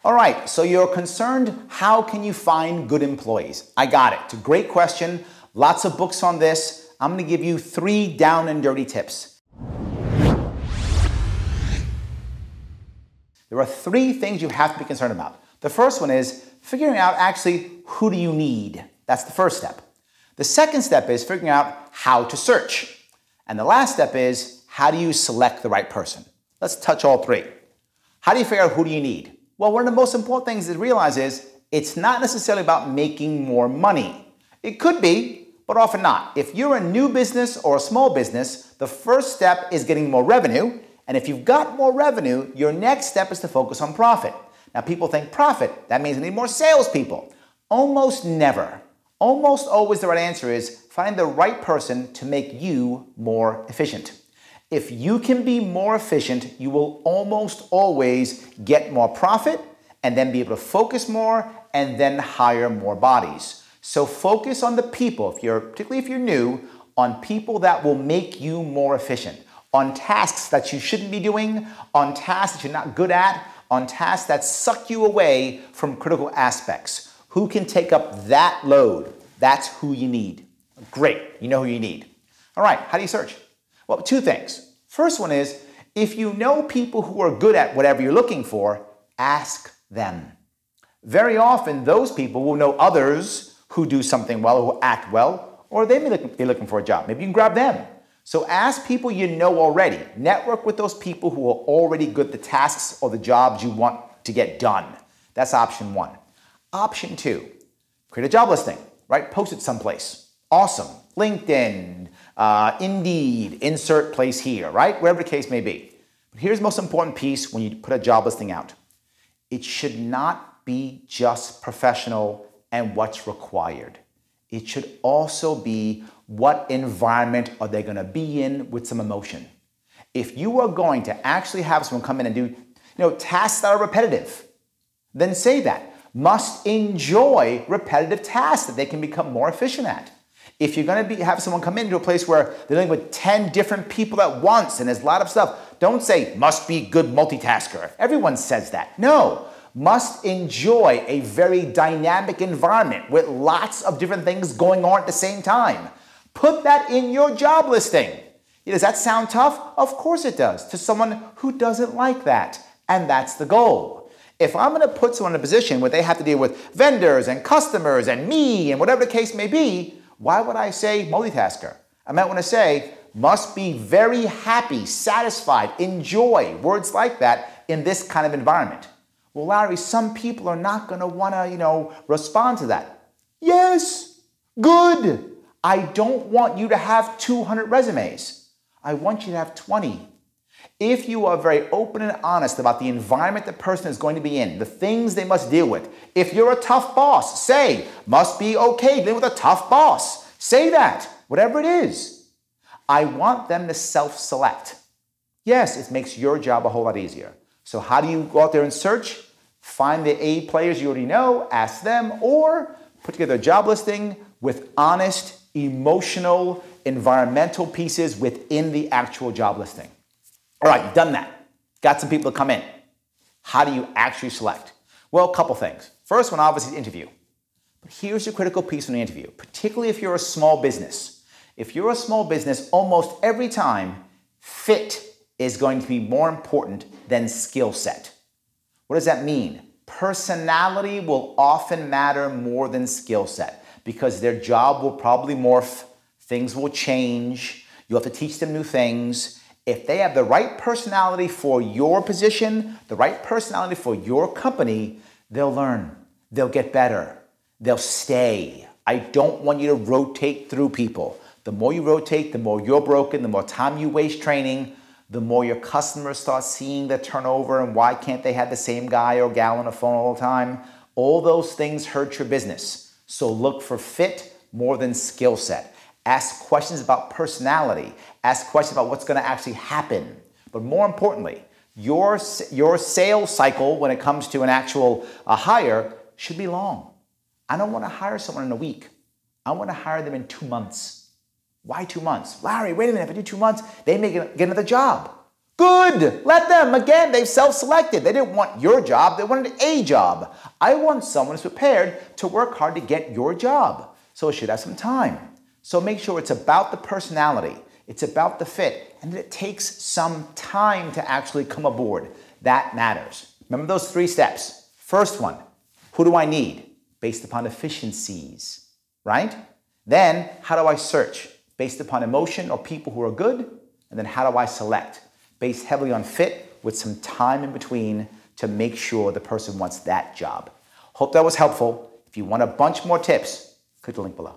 All right, so you're concerned, how can you find good employees? I got it. It's a great question. Lots of books on this. I'm going to give you 3 down and dirty tips. There are 3 things you have to be concerned about. The first one is figuring out actually who do you need. That's the first step. The second step is figuring out how to search. And the last step is how do you select the right person? Let's touch all 3. How do you figure out who do you need? Well, one of the most important things to realize is it's not necessarily about making more money. It could be, but often not. If you're a new business or a small business, the first step is getting more revenue. And if you've got more revenue, your next step is to focus on profit. Now, people think profit, that means I need more salespeople. Almost never. Almost always the right answer is find the right person to make you more efficient. If you can be more efficient, you will almost always get more profit and then be able to focus more and then hire more bodies. So focus on the people, particularly if you're new, on people that will make you more efficient, on tasks that you shouldn't be doing, on tasks that you're not good at, on tasks that suck you away from critical aspects. Who can take up that load? That's who you need. Great, you know who you need. All right, how do you search? Well, 2 things. First one is, if you know people who are good at whatever you're looking for, ask them. Very often, those people will know others who do something well, who act well, or they may be looking for a job. Maybe you can grab them. So ask people you know already. Network with those people who are already good at the tasks or the jobs you want to get done. That's option 1. Option 2, create a job listing, right? Post it someplace. Awesome. LinkedIn, Indeed, insert place here, right? Wherever the case may be. But here's the most important piece when you put a job listing out. It should not be just professional and what's required. It should also be what environment are they going to be in with some emotion. If you are going to actually have someone come in and do tasks that are repetitive, then say that. Must enjoy repetitive tasks that they can become more efficient at. If you're going to have someone come into a place where they're dealing with 10 different people at once and there's a lot of stuff, don't say, must be good multitasker. Everyone says that. No, must enjoy a very dynamic environment with lots of different things going on at the same time. Put that in your job listing. Does that sound tough? Of course it does, to someone who doesn't like that. And that's the goal. If I'm going to put someone in a position where they have to deal with vendors and customers and me and whatever the case may be, why would I say multitasker? I might want to say, must be very happy, satisfied, enjoy, words like that in this kind of environment. Well, Larry, some people are not going to want to, respond to that. Yes, good. I don't want you to have 200 resumes. I want you to have 20. If you are very open and honest about the environment the person is going to be in, the things they must deal with. If you're a tough boss, say, must be okay dealing with a tough boss. Say that, whatever it is. I want them to self-select. Yes, it makes your job a whole lot easier. So how do you go out there and search? Find the A players you already know, ask them, or put together a job listing with honest, emotional, environmental pieces within the actual job listing. All right, you've done that. Got some people to come in. How do you actually select? Well, a couple things. First one, obviously, interview. But here's the critical piece in the interview, particularly if you're a small business. If you're a small business, almost every time, fit is going to be more important than skill set. What does that mean? Personality will often matter more than skill set because their job will probably morph, things will change, you have to teach them new things. If they have the right personality for your position, the right personality for your company, they'll learn, they'll get better, they'll stay. I don't want you to rotate through people. The more you rotate, the more you're broken, the more time you waste training, the more your customers start seeing the turnover and why can't they have the same guy or gal on the phone all the time. All those things hurt your business. So look for fit more than skill set. Ask questions about personality. Ask questions about what's going to actually happen. But more importantly, your sales cycle when it comes to an actual hire should be long. I don't want to hire someone in a week. I want to hire them in 2 months. Why 2 months? Larry, wait a minute. If I do 2 months, they may get another job. Good. Let them. Again, they've self-selected. They didn't want your job. They wanted a job. I want someone who's prepared to work hard to get your job. So it should have some time. So make sure it's about the personality. It's about the fit. And that it takes some time to actually come aboard. That matters. Remember those 3 steps. First one, who do I need? Based upon efficiencies, right? Then, how do I search? Based upon emotion or people who are good. And then how do I select? Based heavily on fit with some time in between to make sure the person wants that job. Hope that was helpful. If you want a bunch more tips, click the link below.